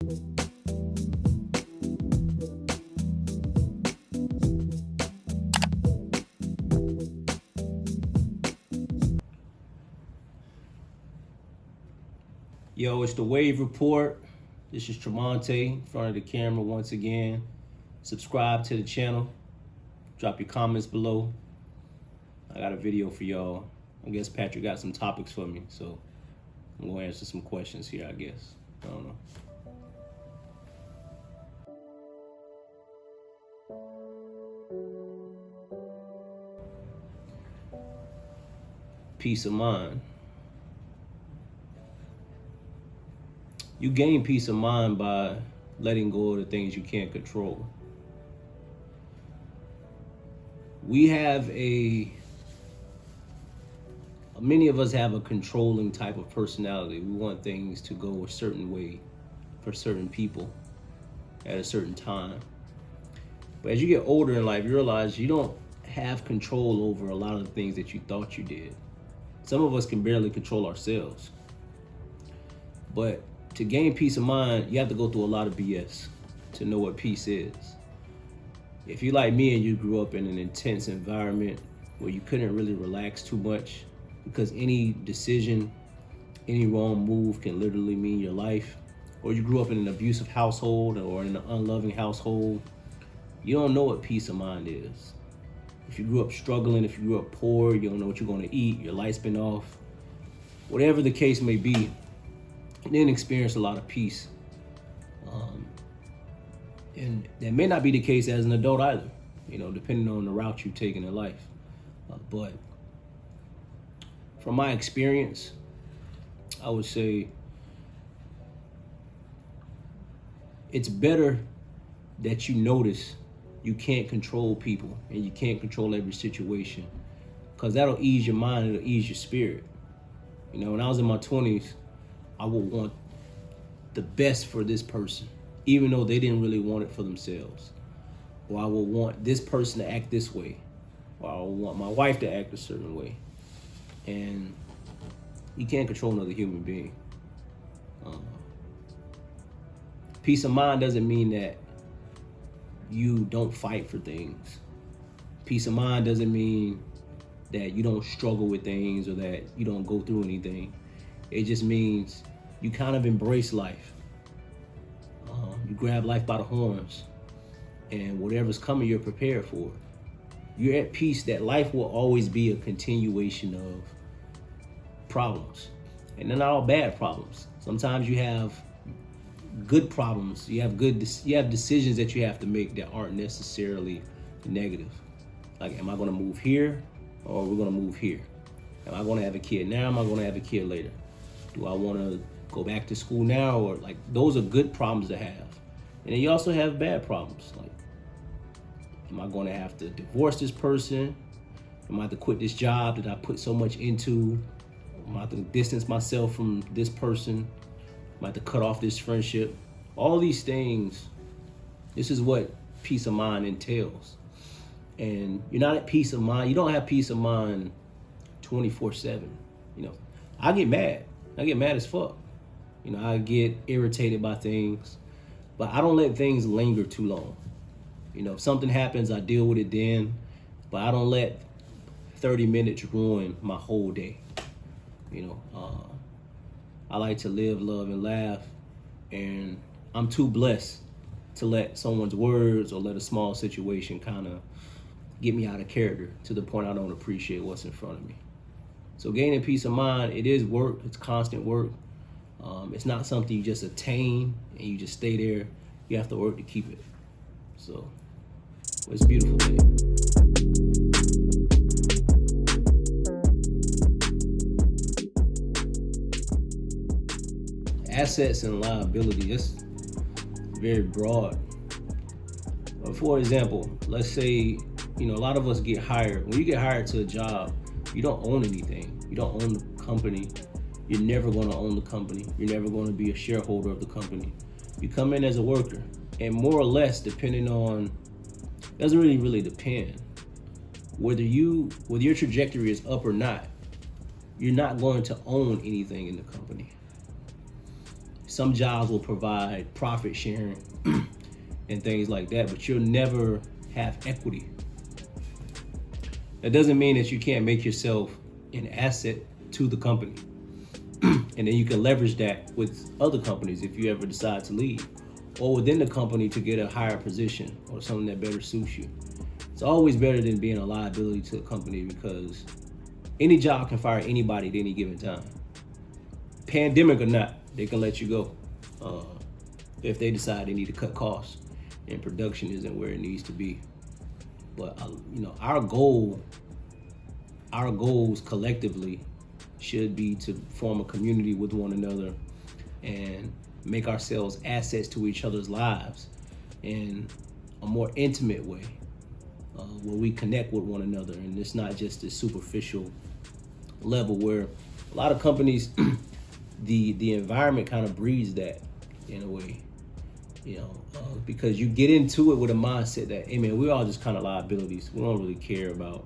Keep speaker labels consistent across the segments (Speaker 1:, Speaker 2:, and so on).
Speaker 1: Yo, it's the Wave Report. This is Tremonte in front of the camera once again. Subscribe to the channel. Drop your comments below. I got a video for y'all. I guess Patrick got some topics for me, so I'm gonna answer some questions here, I guess. I don't know. Peace of mind. You gain peace of mind by letting go of the things you can't control. We have many of us have a controlling type of personality. We want things to go a certain way for certain people at a certain time. But as you get older in life, you realize you don't have control over a lot of the things that you thought you did. Some of us can barely control ourselves. But to gain peace of mind, you have to go through a lot of BS to know what peace is. If you're like me and you grew up in an intense environment where you couldn't really relax too much because any decision, any wrong move can literally mean your life, or you grew up in an abusive household or in an unloving household, you don't know what peace of mind is. If you grew up struggling, if you grew up poor, you don't know what you're going to eat, your light's been off, whatever the case may be, you didn't experience a lot of peace. And that may not be the case as an adult either, depending on the route you've taken in life. But from my experience, I would say it's better that you notice you can't control people and you can't control every situation, because that'll ease your mind, it'll ease your spirit. When I was in my 20s, I would want the best for this person, even though they didn't really want it for themselves. Or I would want this person to act this way. Or I would want my wife to act a certain way. And you can't control another human being. Peace of mind doesn't mean that you don't fight for things. Peace of mind doesn't mean that you don't struggle with things or that you don't go through anything. It just means you kind of embrace life. You grab life by the horns, and whatever's coming, you're prepared for it. You're at peace that life will always be a continuation of problems. And they're not all bad problems. Sometimes you have good problems. You have decisions that you have to make that aren't necessarily negative. Like, am I going to move here, or are we going to move here? Am I going to have a kid now? Am I going to have a kid later? Do I want to go back to school now? Or those are good problems to have. And then you also have bad problems. Like, am I going to have to divorce this person? Am I have to quit this job that I put so much into? Am I have to distance myself from this person? Am I have to cut off this friendship? All these things, this is what peace of mind entails. And you're not at peace of mind. You don't have peace of mind 24/7. I get mad. I get mad as fuck. I get irritated by things, but I don't let things linger too long. If something happens, I deal with it then, but I don't let 30 minutes ruin my whole day. I like to live, love, and laugh, and I'm too blessed to let someone's words or let a small situation kind of get me out of character to the point I don't appreciate what's in front of me. So gaining peace of mind, it is work. It's constant work. It's not something you just attain and you just stay there. You have to work to keep it. So it's beautiful, man. Assets and liability, that's very broad. For example, let's say, a lot of us get hired. When you get hired to a job, you don't own anything. You don't own the company. You're never going to own the company. You're never going to be a shareholder of the company. You come in as a worker, and more or less, depending on, doesn't really depend. Whether your trajectory is up or not, you're not going to own anything in the company. Some jobs will provide profit sharing and things like that, but you'll never have equity. That doesn't mean that you can't make yourself an asset to the company. And then you can leverage that with other companies if you ever decide to leave, or within the company to get a higher position or something that better suits you. It's always better than being a liability to a company, because any job can fire anybody at any given time. Pandemic or not, they can let you go if they decide they need to cut costs and production isn't where it needs to be. But our goals collectively should be to form a community with one another and make ourselves assets to each other's lives in a more intimate way, where we connect with one another, and it's not just a superficial level where a lot of companies the environment kind of breeds that in a way, because you get into it with a mindset that, hey man, we're all just kind of liabilities. We don't really care about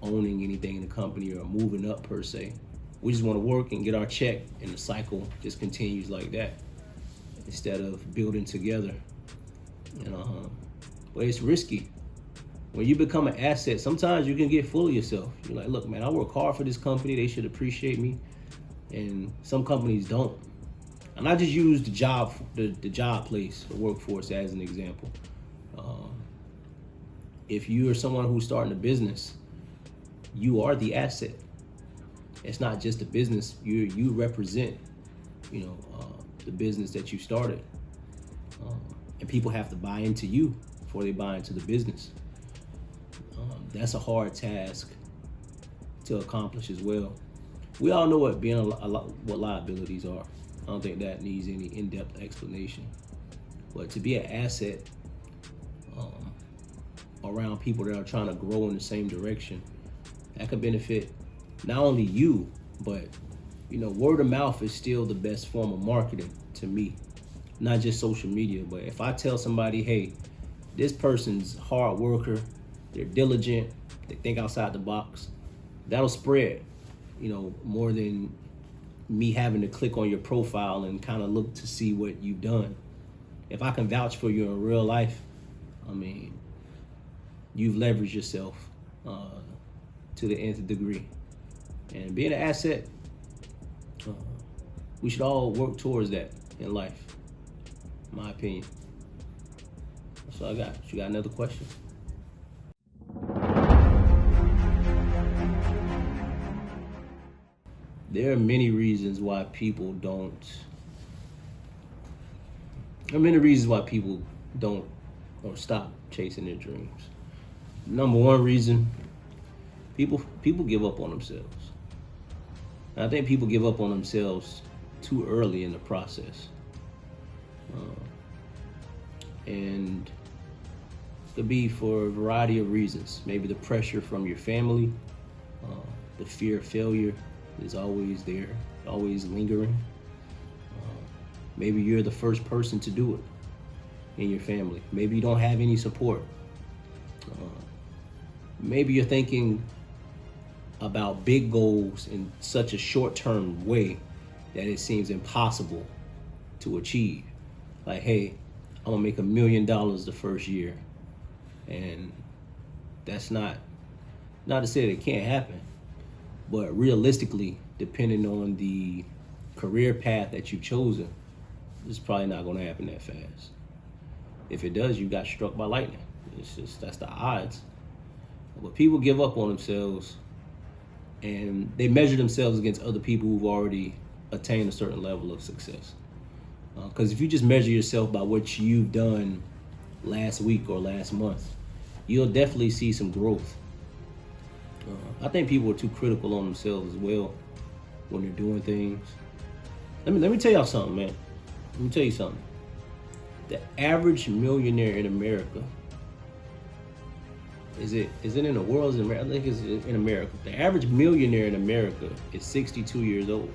Speaker 1: owning anything in the company or moving up per se. We just want to work and get our check, and the cycle just continues like that instead of building together. But it's risky. When you become an asset, sometimes you can get full of yourself. You're like, look, man, I work hard for this company. They should appreciate me. And some companies don't. And I just use the job place, the workforce as an example. If you are someone who's starting a business, you are the asset. It's not just a business. You represent, the business that you started. And people have to buy into you before they buy into the business. That's a hard task to accomplish as well. We all know what what liabilities are. I don't think that needs any in-depth explanation. But to be an asset around people that are trying to grow in the same direction, that could benefit not only you, but word of mouth is still the best form of marketing to me. Not just social media, but if I tell somebody, hey, this person's a hard worker, they're diligent, they think outside the box, that'll spread, more than me having to click on your profile and kind of look to see what you've done. If I can vouch for you in real life, you've leveraged yourself to the nth degree. And being an asset, we should all work towards that in life, in my opinion. That's all I got. You got another question? There are many reasons why people don't or stop chasing their dreams. Number one reason, people give up on themselves. And I think people give up on themselves too early in the process. And it could be for a variety of reasons. Maybe the pressure from your family, the fear of failure is always there, always lingering. Maybe you're the first person to do it in your family. Maybe you don't have any support. Maybe you're thinking about big goals in such a short-term way that it seems impossible to achieve. Like, hey, I'm gonna make $1 million the first year. And that's not to say that it can't happen, but realistically, depending on the career path that you've chosen, it's probably not gonna happen that fast. If it does, you got struck by lightning. That's the odds. But people give up on themselves, and they measure themselves against other people who've already attained a certain level of success. Because if you just measure yourself by what you've done last week or last month, you'll definitely see some growth. I think people are too critical on themselves as well when they're doing things. Let me tell y'all something, man. Let me tell you something. The average millionaire in America, is it in the world? I think it's in America. The average millionaire in America is 62 years old.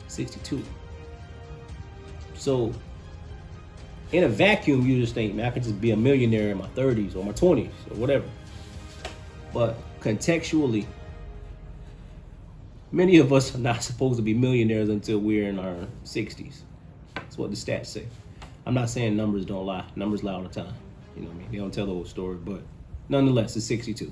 Speaker 1: 62. So in a vacuum, you just think, man, I could just be a millionaire in my 30s or my 20s or whatever. But contextually, Many of us are not supposed to be millionaires until we're in our 60s. That's what the stats say. I'm not saying numbers don't lie. Numbers lie all the time. You know what I mean? They don't tell the whole story, but nonetheless, it's 62.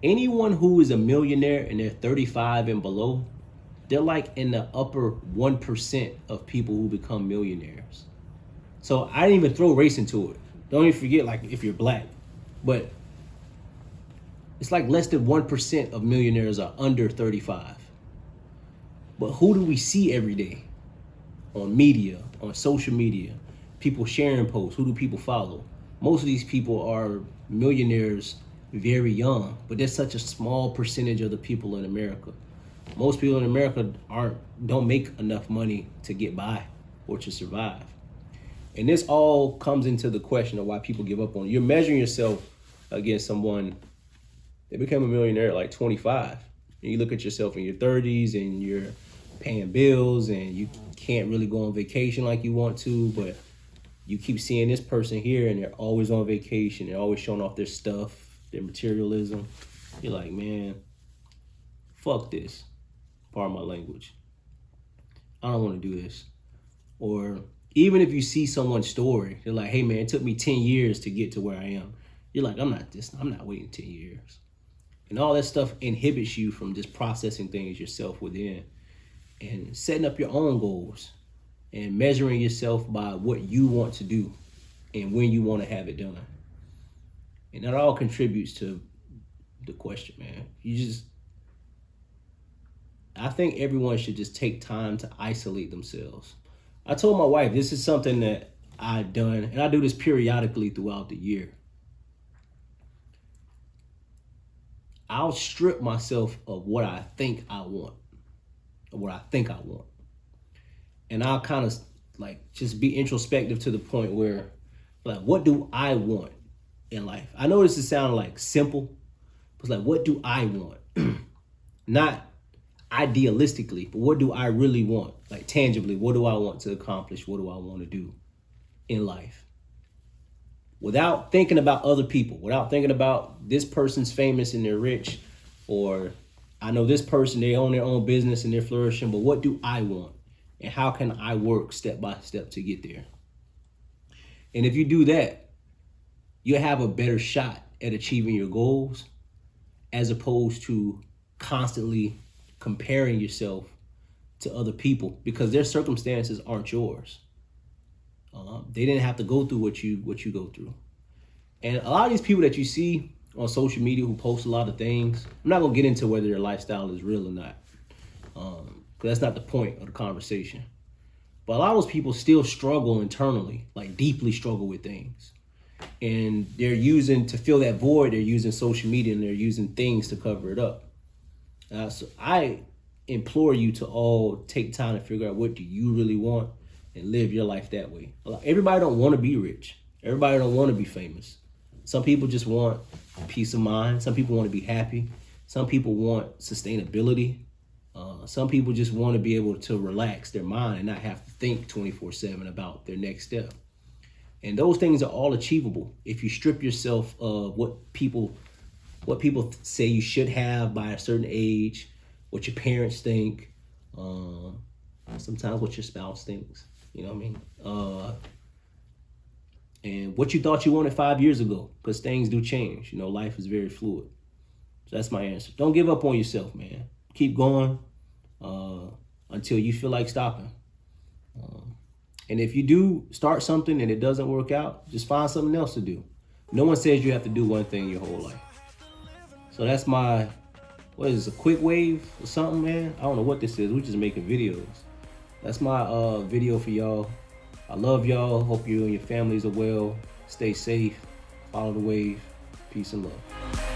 Speaker 1: Anyone who is a millionaire and they're 35 and below, they're like in the upper 1% of people who become millionaires. So I didn't even throw race into it. Don't even forget, like, if you're black. But it's like less than 1% of millionaires are under 35. But who do we see every day? On media, on social media, people sharing posts. Who do people follow? Most of these people are millionaires very young, but there's such a small percentage of the people in America. Most people in America don't make enough money to get by or to survive. And this all comes into the question of why people give up on it. You're measuring yourself against someone that became a millionaire at like 25. And you look at yourself in your 30s and you're paying bills and you can't really go on vacation like you want to, but you keep seeing this person here and they're always on vacation. They're always showing off their stuff, their materialism. You're like, man, fuck this. Pardon my language. I don't want to do this. Or even if you see someone's story, they're like, hey man, it took me 10 years to get to where I am. You're like, I'm not waiting 10 years. And all that stuff inhibits you from just processing things yourself within and setting up your own goals and measuring yourself by what you want to do and when you want to have it done. And that all contributes to the question, man. I think everyone should just take time to isolate themselves. I told my wife, this is something that I've done, and I do this periodically throughout the year. I'll strip myself of what I think I want, And I'll kind of like just be introspective to the point where, like, what do I want in life? I know this is sounding like simple, but like, what do I want? Not idealistically, but what do I really want? Like tangibly, what do I want to accomplish? What do I want to do in life? Without thinking about other people, without thinking about this person's famous and they're rich, or I know this person, they own their own business and they're flourishing, but what do I want? And how can I work step by step to get there? And if you do that, you'll have a better shot at achieving your goals as opposed to constantly comparing yourself to other people because their circumstances aren't yours. They didn't have to go through what you go through. And a lot of these people that you see on social media who post a lot of things, I'm not gonna get into whether their lifestyle is real or not, because that's not the point of the conversation. But a lot of those people still struggle internally, like deeply struggle with things. And they're using, to fill that void, they're using social media and they're using things to cover it up. So I implore you to all take time to figure out what do you really want and live your life that way. Everybody don't want to be rich. Everybody don't want to be famous. Some people just want peace of mind. Some people want to be happy. Some people want sustainability. Some people just want to be able to relax their mind and not have to think 24/7 about their next step. And those things are all achievable if you strip yourself of what people say you should have by a certain age, what your parents think, sometimes what your spouse thinks, you know what I mean? And what you thought you wanted 5 years ago, because things do change. You know, life is very fluid. So that's my answer. Don't give up on yourself, man. Keep going until you feel like stopping. And if you do start something and it doesn't work out, just find something else to do. No one says you have to do one thing your whole life. So that's my, what is this, a quick wave or something, man? I don't know what this is. We're just making videos. That's my video for y'all. I love y'all. Hope you and your families are well. Stay safe. Follow the wave. Peace and love.